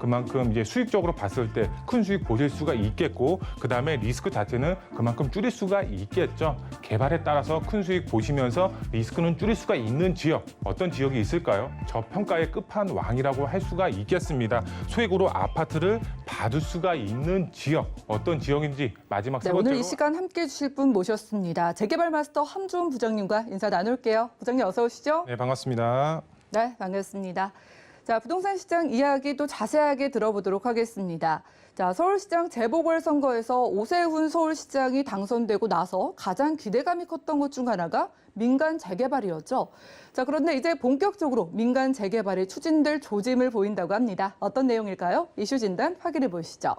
그만큼 이제 수익적으로 봤을 때 큰 수익 보실 수가 있겠고, 그 다음에 리스크 자체는 그만큼 줄일 수가 있겠죠. 개발에 따라서 큰 수익 보시면서 리스크는 줄일 수가 있는 지역, 어떤 지역이 있을까요? 저평가의 끝판왕이라고 할 수가 있겠습니다. 소액으로 아파트를 받을 수가 있는 지역, 어떤 지역인지 마지막 세 번째로. 오늘 이 시간 함께해 주실 분 모셨습니다. 재개발 마스터 함주훈 부장님과 인사 나눌게요. 부장님 어서 오시죠. 네, 반갑습니다. 네, 반갑습니다. 자, 부동산 시장 이야기 또 자세하게 들어보도록 하겠습니다. 자, 서울시장 재보궐선거에서 오세훈 서울시장이 당선되고 나서 가장 기대감이 컸던 것 중 하나가 민간 재개발이었죠. 자, 그런데 이제 본격적으로 민간 재개발이 추진될 조짐을 보인다고 합니다. 어떤 내용일까요? 이슈 진단 확인해 보시죠.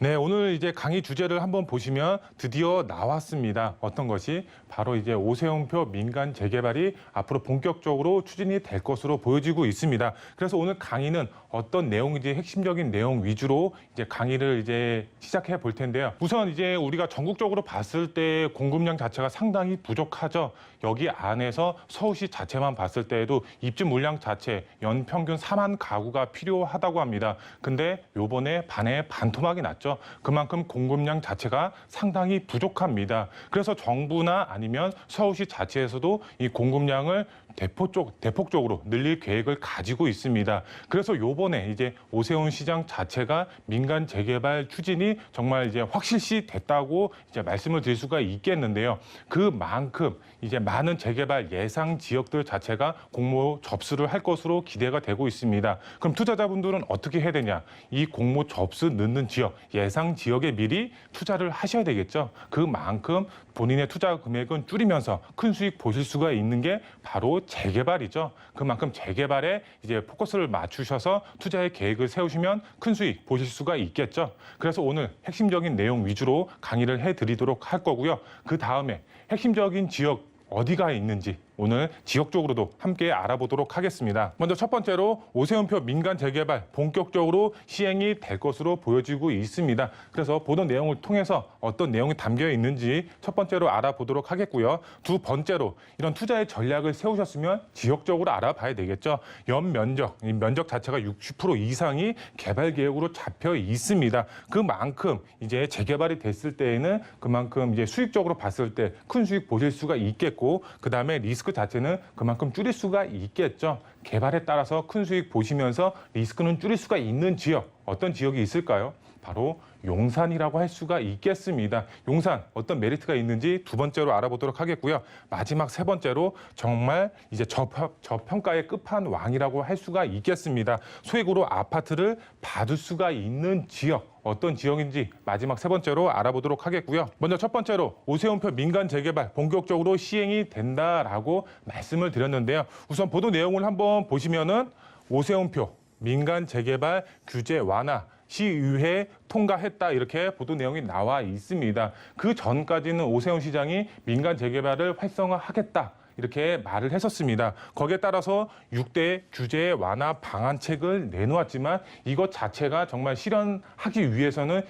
네, 오늘 이제 강의 주제를 한번 보시면 드디어 나왔습니다. 어떤 것이? 바로 이제 오세훈표 민간 재개발이 앞으로 본격적으로 추진이 될 것으로 보여지고 있습니다. 그래서 오늘 강의는 어떤 내용인지 핵심적인 내용 위주로 이제 강의를 이제 시작해 볼 텐데요. 우선 이제 우리가 전국적으로 봤을 때 공급량 자체가 상당히 부족하죠. 여기 안에서 서울시 자체만 봤을 때에도 입주 물량 자체 연평균 4만 가구가 필요하다고 합니다. 근데 요번에 반에 반토막이 났죠. 그만큼 공급량 자체가 상당히 부족합니다. 그래서 정부나 아니면 서울시 자체에서도 이 공급량을 대폭적으로 늘릴 계획을 가지고 있습니다. 그래서 요번에 이제 오세훈 시장 자체가 민간 재개발 추진이 정말 이제 확실시 됐다고 이제 말씀을 드릴 수가 있겠는데요. 그만큼 이제 많은 재개발 예상 지역들 자체가 공모 접수를 할 것으로 기대가 되고 있습니다. 그럼 투자자분들은 어떻게 해야 되냐? 이 공모 접수 넣는 지역, 예상 지역에 미리 투자를 하셔야 되겠죠. 그만큼 본인의 투자 금액은 줄이면서 큰 수익 보실 수가 있는 게 바로 재개발이죠. 그만큼 재개발에 이제 포커스를 맞추셔서 투자의 계획을 세우시면 큰 수익 보실 수가 있겠죠. 그래서 오늘 핵심적인 내용 위주로 강의를 해드리도록 할 거고요. 그 다음에 핵심적인 지역 어디가 있는지 오늘 지역적으로도 함께 알아보도록 하겠습니다. 먼저 첫 번째로 오세훈표 민간 재개발 본격적으로 시행이 될 것으로 보여지고 있습니다. 그래서 보던 내용을 통해서 어떤 내용이 담겨 있는지 첫 번째로 알아보도록 하겠고요. 두 번째로 이런 투자의 전략을 세우셨으면 지역적으로 알아봐야 되겠죠. 연면적, 이 면적 자체가 60% 이상이 개발 계획으로 잡혀 있습니다. 그만큼 이제 재개발이 됐을 때에는 그만큼 이제 수익적으로 봤을 때 큰 수익 보실 수가 있겠고, 그 다음에 리스크 자체는 그만큼 줄일 수가 있겠죠. 개발에 따라서 큰 수익 보시면서 리스크는 줄일 수가 있는 지역, 어떤 지역이 있을까요? 바로 용산이라고 할 수가 있겠습니다. 용산 어떤 메리트가 있는지 두 번째로 알아보도록 하겠고요. 마지막 세 번째로 정말 이제 저평가의 끝판왕이라고 할 수가 있겠습니다. 소액으로 아파트를 받을 수가 있는 지역, 어떤 지역인지 마지막 세 번째로 알아보도록 하겠고요. 먼저 첫 번째로 오세훈표 민간 재개발 본격적으로 시행이 된다라고 말씀을 드렸는데요. 우선 보도 내용을 한번 보시면은 오세훈표 민간 재개발 규제 완화 시의회 통과했다, 이렇게 보도 내용이 나와 있습니다. 그 전까지는 오세훈 시장이 민간 재개발을 활성화하겠다 이렇게 말을 했었습니다. 거기에 따라서 6대 규제 완화 방안책을 내놓았지만 이것 자체가 정말 실현하기 위해서는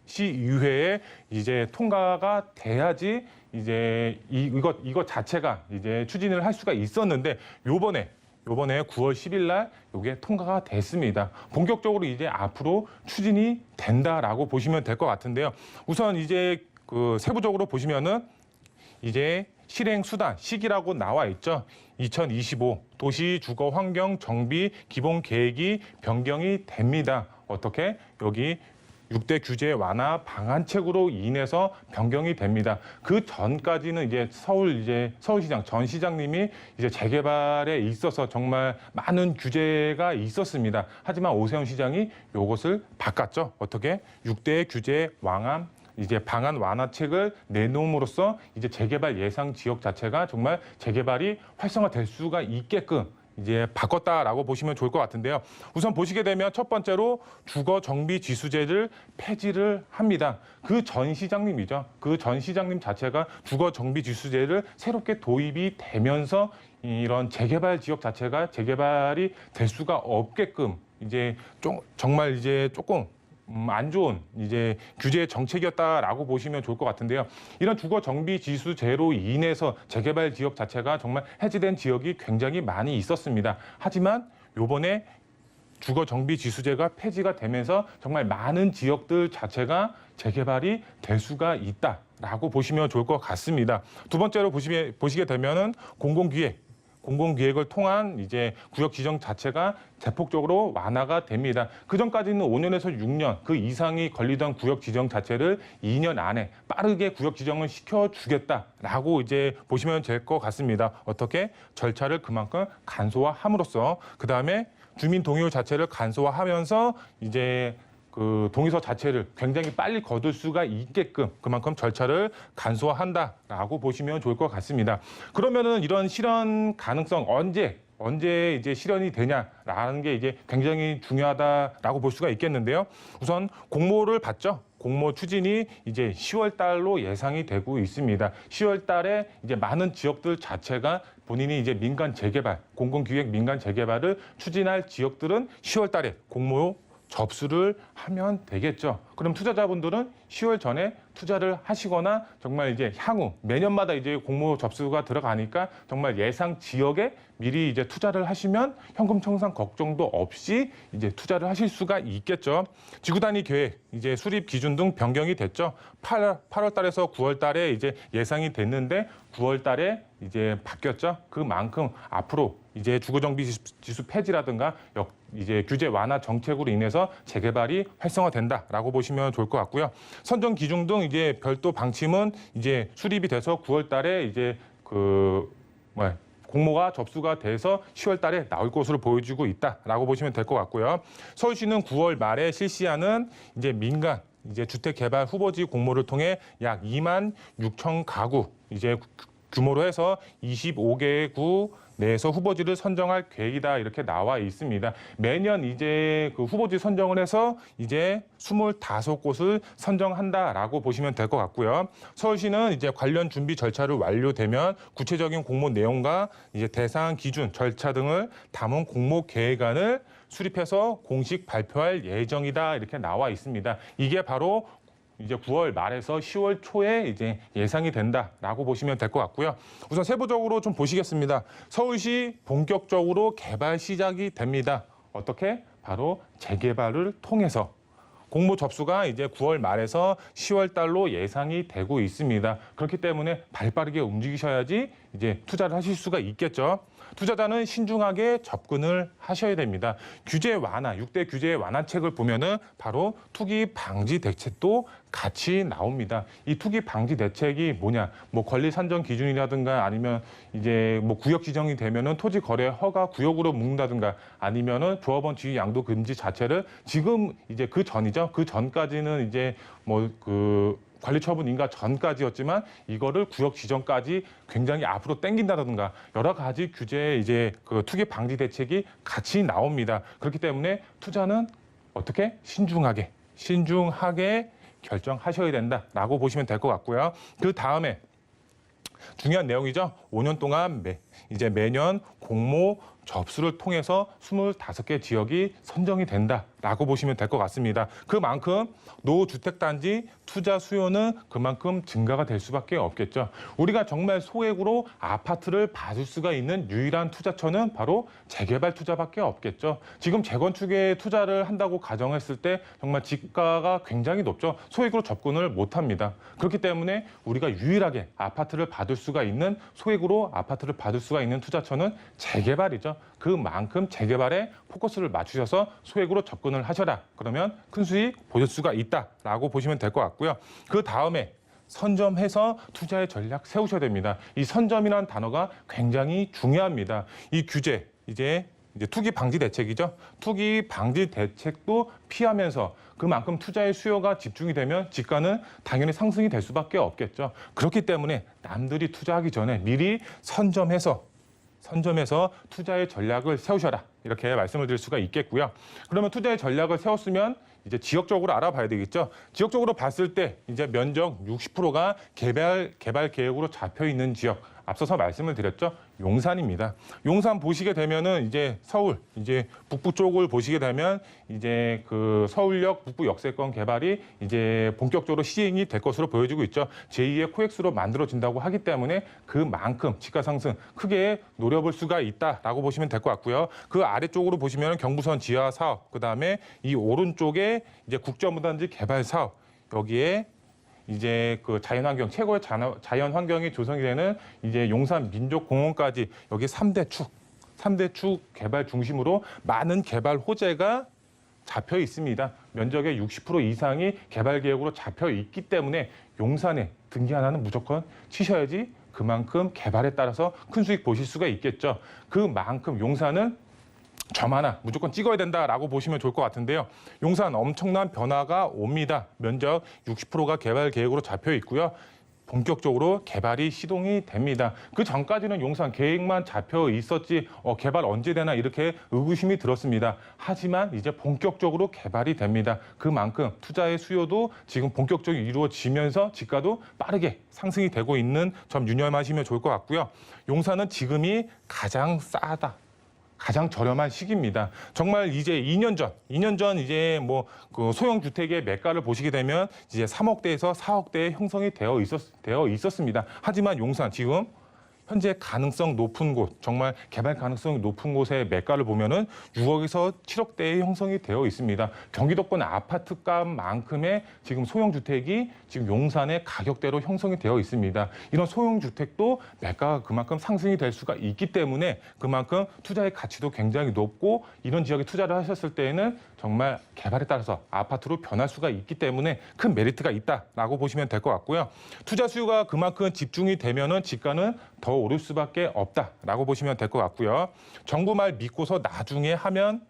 시의회에 이제 통과가 돼야지 이제 이것 자체가 이제 추진을 할 수가 있었는데 요번에 9월 10일 날 이게 통과가 됐습니다. 본격적으로 이제 앞으로 추진이 된다라고 보시면 될 것 같은데요. 우선 이제 그 세부적으로 보시면은 이제 실행 수단 시기라고 나와 있죠. 2025 도시 주거 환경 정비 기본 계획이 변경이 됩니다. 어떻게? 여기 6대 규제 완화 방안책으로 인해서 변경이 됩니다. 그 전까지는 이제 서울시장 전 시장님이 이제 재개발에 있어서 정말 많은 규제가 있었습니다. 하지만 오세훈 시장이 이것을 바꿨죠. 어떻게? 6대 규제 완화 이제 방안 완화책을 내놓음으로써 이제 재개발 예상 지역 자체가 정말 재개발이 활성화될 수가 있게끔 이제 바꿨다라고 보시면 좋을 것 같은데요. 우선 보시게 되면 첫 번째로 주거 정비 지수제를 폐지를 합니다. 그 전 시장님이죠. 그 전 시장님 자체가 주거 정비 지수제를 새롭게 도입이 되면서 이런 재개발 지역 자체가 재개발이 될 수가 없게끔 이제 정말 이제 조금 안 좋은 이제 규제 정책이었다라고 보시면 좋을 것 같은데요. 이런 주거 정비 지수제로 인해서 재개발 지역 자체가 정말 해지된 지역이 굉장히 많이 있었습니다. 하지만 요번에 주거 정비 지수제가 폐지가 되면서 정말 많은 지역들 자체가 재개발이 될 수가 있다라고 보시면 좋을 것 같습니다. 두 번째로 보시게 되면은 공공기획을 통한 이제 구역 지정 자체가 대폭적으로 완화가 됩니다. 그 전까지는 5년에서 6년 그 이상이 걸리던 구역 지정 자체를 2년 안에 빠르게 구역 지정을 시켜주겠다라고 이제 보시면 될 것 같습니다. 어떻게? 절차를 그만큼 간소화함으로써 그 다음에 주민 동의호 자체를 간소화하면서 이제 그 동의서 자체를 굉장히 빨리 거둘 수가 있게끔 그만큼 절차를 간소화한다라고 보시면 좋을 것 같습니다. 그러면은 이런 실현 가능성 언제 이제 실현이 되냐라는 게 이제 굉장히 중요하다라고 볼 수가 있겠는데요. 우선 공모를 받죠. 공모 추진이 이제 10월 달로 예상이 되고 있습니다. 10월 달에 이제 많은 지역들 자체가 본인이 이제 민간 재개발, 공공기획 민간 재개발을 추진할 지역들은 10월 달에 공모 접수를 하면 되겠죠. 그럼 투자자분들은 10월 전에 투자를 하시거나 정말 이제 향후 매년마다 이제 공모 접수가 들어가니까 정말 예상 지역에 미리 이제 투자를 하시면 현금 청산 걱정도 없이 이제 투자를 하실 수가 있겠죠. 지구 단위 계획 이제 수립 기준 등 변경이 됐죠. 8월 달에서 9월 달에 이제 예상이 됐는데 9월 달에 이제 바뀌었죠. 그만큼 앞으로 이제 주거정비 지수 폐지라든가 이제 규제 완화 정책으로 인해서 재개발이 활성화된다라고 보시면 좋을 것 같고요. 선정 기준 등 이제 별도 방침은 이제 수립이 돼서 9월 달에 이제 공모가 접수가 돼서 10월 달에 나올 것으로 보여지고 있다라고 보시면 될 것 같고요. 서울시는 9월 말에 실시하는 이제 민간 이제 주택 개발 후보지 공모를 통해 약 2만 6천 가구 이제 규모로 해서 25개 구 내에서 후보지를 선정할 계획이다 이렇게 나와 있습니다. 매년 이제 그 후보지 선정을 해서 이제 25곳을 선정한다라고 보시면 될 것 같고요. 서울시는 이제 관련 준비 절차를 완료되면 구체적인 공모 내용과 이제 대상 기준, 절차 등을 담은 공모 계획안을 수립해서 공식 발표할 예정이다 이렇게 나와 있습니다. 이게 바로 이제 9월 말에서 10월 초에 이제 예상이 된다라고 보시면 될 것 같고요. 우선 세부적으로 좀 보시겠습니다. 서울시 본격적으로 개발 시작이 됩니다. 어떻게? 바로 재개발을 통해서. 공모 접수가 이제 9월 말에서 10월 달로 예상이 되고 있습니다. 그렇기 때문에 발빠르게 움직이셔야지 이제 투자를 하실 수가 있겠죠. 투자자는 신중하게 접근을 하셔야 됩니다. 규제 완화, 6대 규제 완화책을 보면은 바로 투기 방지 대책도 같이 나옵니다. 이 투기 방지 대책이 뭐냐? 뭐 권리 산정 기준이라든가 아니면 이제 뭐 구역 지정이 되면은 토지 거래 허가 구역으로 묶는다든가 아니면은 조합원 지위 양도 금지 자체를 지금 이제 그 전이죠. 그 전까지는 이제 관리처분 인가 전까지였지만 이거를 구역 지정까지 굉장히 앞으로 당긴다든가 여러 가지 규제 이제 그 투기 방지 대책이 같이 나옵니다. 그렇기 때문에 투자는 어떻게 신중하게 결정하셔야 된다라고 보시면 될 것 같고요. 그 다음에 중요한 내용이죠. 5년 동안 매년 공모 접수를 통해서 25개 지역이 선정이 된다라고 보시면 될 것 같습니다. 그만큼 노주택단지 투자 수요는 그만큼 증가가 될 수밖에 없겠죠. 우리가 정말 소액으로 아파트를 받을 수가 있는 유일한 투자처는 바로 재개발 투자밖에 없겠죠. 지금 재건축에 투자를 한다고 가정했을 때 정말 지가가 굉장히 높죠. 소액으로 접근을 못합니다. 그렇기 때문에 우리가 유일하게 아파트를 받을 수가 있는 소액으로 아파트를 받을 수가 있는 투자처는 재개발이죠. 그만큼 재개발에 포커스를 맞추셔서 소액으로 접근을 하셔라. 그러면 큰 수익 보실 수가 있다라고 보시면 될 것 같고요. 그 다음에 선점해서 투자의 전략 세우셔야 됩니다. 이 선점이라는 단어가 굉장히 중요합니다. 이 규제, 이제 투기 방지 대책이죠. 투기 방지 대책도 피하면서 그만큼 투자의 수요가 집중이 되면 지가는 당연히 상승이 될 수밖에 없겠죠. 그렇기 때문에 남들이 투자하기 전에 미리 선점해서 투자의 전략을 세우셔라. 이렇게 말씀을 드릴 수가 있겠고요. 그러면 투자의 전략을 세웠으면 이제 지역적으로 알아봐야 되겠죠. 지역적으로 봤을 때 이제 면적 60%가 개발 계획으로 잡혀 있는 지역, 앞서서 말씀을 드렸죠. 용산입니다. 용산 보시게 되면은 이제 서울 이제 북부 쪽을 보시게 되면 이제 그 서울역 북부 역세권 개발이 이제 본격적으로 시행이 될 것으로 보여지고 있죠. 제2의 코엑스로 만들어진다고 하기 때문에 그만큼 집가 상승 크게 노려볼 수가 있다라고 보시면 될 것 같고요. 그 아래쪽으로 보시면 경부선 지하 사업, 그다음에 이 오른쪽에 이제 국제무단지 개발 사업, 여기에 이제 그 자연환경, 최고의 자연환경이 조성이 되는 이제 용산 민족공원까지 여기 3대 축 개발 중심으로 많은 개발 호재가 잡혀 있습니다. 면적의 60% 이상이 개발 계획으로 잡혀 있기 때문에 용산에 등기 하나는 무조건 치셔야지 그만큼 개발에 따라서 큰 수익 보실 수가 있겠죠. 그만큼 용산은 점 하나 무조건 찍어야 된다라고 보시면 좋을 것 같은데요. 용산 엄청난 변화가 옵니다. 면적 60%가 개발 계획으로 잡혀 있고요. 본격적으로 개발이 시동이 됩니다. 그 전까지는 용산 계획만 잡혀 있었지 개발 언제 되나 이렇게 의구심이 들었습니다. 하지만 이제 본격적으로 개발이 됩니다. 그만큼 투자의 수요도 지금 본격적으로 이루어지면서 지가도 빠르게 상승이 되고 있는 점 유념하시면 좋을 것 같고요. 용산은 지금이 가장 싸다. 가장 저렴한 시기입니다. 정말 이제 2년 전 이제 뭐 그 소형 주택의 매가를 보시게 되면 이제 3억대에서 4억대에 형성이 되어 있었습니다. 하지만 용산 지금 현재 가능성 높은 곳, 정말 개발 가능성이 높은 곳의 매가를 보면은 6억에서 7억대에 형성이 되어 있습니다. 경기도권 아파트값만큼의 지금 소형 주택이 지금 용산의 가격대로 형성이 되어 있습니다. 이런 소형 주택도 매가가 그만큼 상승이 될 수가 있기 때문에 그만큼 투자의 가치도 굉장히 높고 이런 지역에 투자를 하셨을 때에는 정말 개발에 따라서 아파트로 변할 수가 있기 때문에 큰 메리트가 있다라고 보시면 될 것 같고요. 투자 수요가 그만큼 집중이 되면은 지가는 더 오를 수밖에 없다라고 보시면 될 것 같고요. 정부 말 믿고서 나중에 하면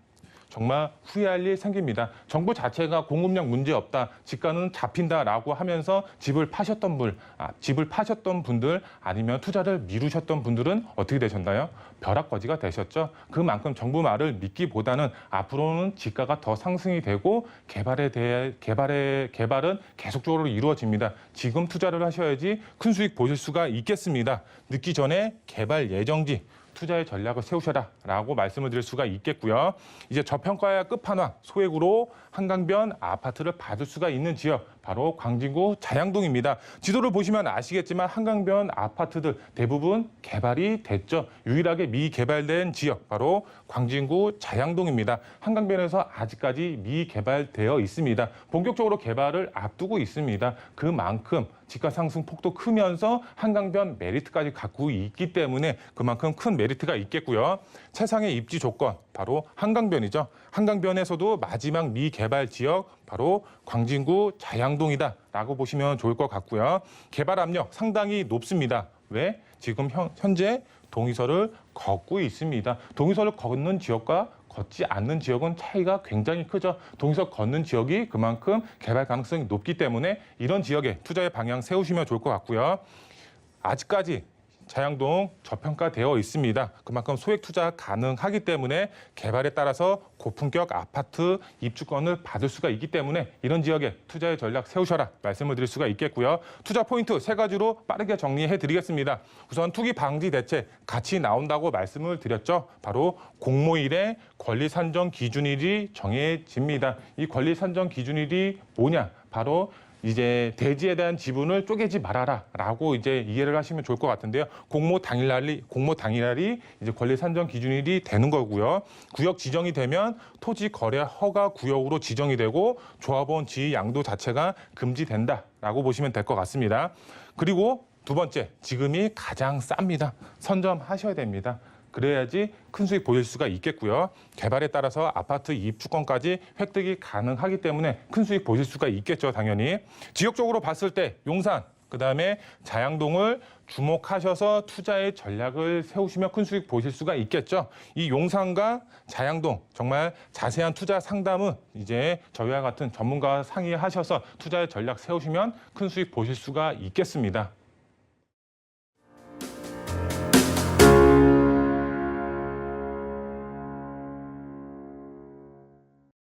정말 후회할 일 생깁니다. 정부 자체가 공급력 문제 없다, 집가는 잡힌다라고 하면서 집을 파셨던 분들 아니면 투자를 미루셨던 분들은 어떻게 되셨나요? 벼락거지가 되셨죠. 그만큼 정부 말을 믿기보다는 앞으로는 집가가 더 상승이 되고 개발은 계속적으로 이루어집니다. 지금 투자를 하셔야지 큰 수익 보실 수가 있겠습니다. 늦기 전에 개발 예정지, 투자의 전략을 세우셔라라고 말씀을 드릴 수가 있겠고요. 이제 저평가의 끝판왕, 소액으로 한강변 아파트를 받을 수가 있는 지역, 바로 광진구 자양동입니다. 지도를 보시면 아시겠지만 한강변 아파트들 대부분 개발이 됐죠. 유일하게 미개발된 지역, 바로 광진구 자양동입니다. 한강변에서 아직까지 미개발되어 있습니다. 본격적으로 개발을 앞두고 있습니다. 그만큼 집가 상승 폭도 크면서 한강변 메리트까지 갖고 있기 때문에 그만큼 큰 메리트가 있겠고요. 최상의 입지 조건, 바로 한강변이죠. 한강변에서도 마지막 미개발 지역, 바로 광진구 자양동이다라고 보시면 좋을 것 같고요. 개발 압력 상당히 높습니다. 왜? 지금 현재 동의서를 걷고 있습니다. 동의서를 걷는 지역과 걷지 않는 지역은 차이가 굉장히 크죠. 동의서 걷는 지역이 그만큼 개발 가능성이 높기 때문에 이런 지역에 투자의 방향 세우시면 좋을 것 같고요. 아직까지 자양동 저평가되어 있습니다. 그만큼 소액 투자 가능하기 때문에 개발에 따라서 고품격 아파트 입주권을 받을 수가 있기 때문에 이런 지역에 투자의 전략 세우셔라 말씀을 드릴 수가 있겠고요. 투자 포인트 3가지로 빠르게 정리해 드리겠습니다. 우선 투기 방지 대책 같이 나온다고 말씀을 드렸죠. 바로 공모일에 권리 산정 기준일이 정해집니다. 이 권리 산정 기준일이 뭐냐? 바로 이제 대지에 대한 지분을 쪼개지 말아라라고 이제 이해를 하시면 좋을 것 같은데요. 공모 당일날이 이제 권리 산정 기준일이 되는 거고요. 구역 지정이 되면 토지 거래 허가 구역으로 지정이 되고 조합원 지위 양도 자체가 금지된다라고 보시면 될 것 같습니다. 그리고 두 번째, 지금이 가장 쌉니다. 선점하셔야 됩니다. 그래야지 큰 수익 보실 수가 있겠고요. 개발에 따라서 아파트 입주권까지 획득이 가능하기 때문에 큰 수익 보실 수가 있겠죠, 당연히. 지역적으로 봤을 때 용산, 그다음에 자양동을 주목하셔서 투자의 전략을 세우시면 큰 수익 보실 수가 있겠죠. 이 용산과 자양동 정말 자세한 투자 상담은 이제 저희와 같은 전문가와 상의하셔서 투자의 전략 세우시면 큰 수익 보실 수가 있겠습니다.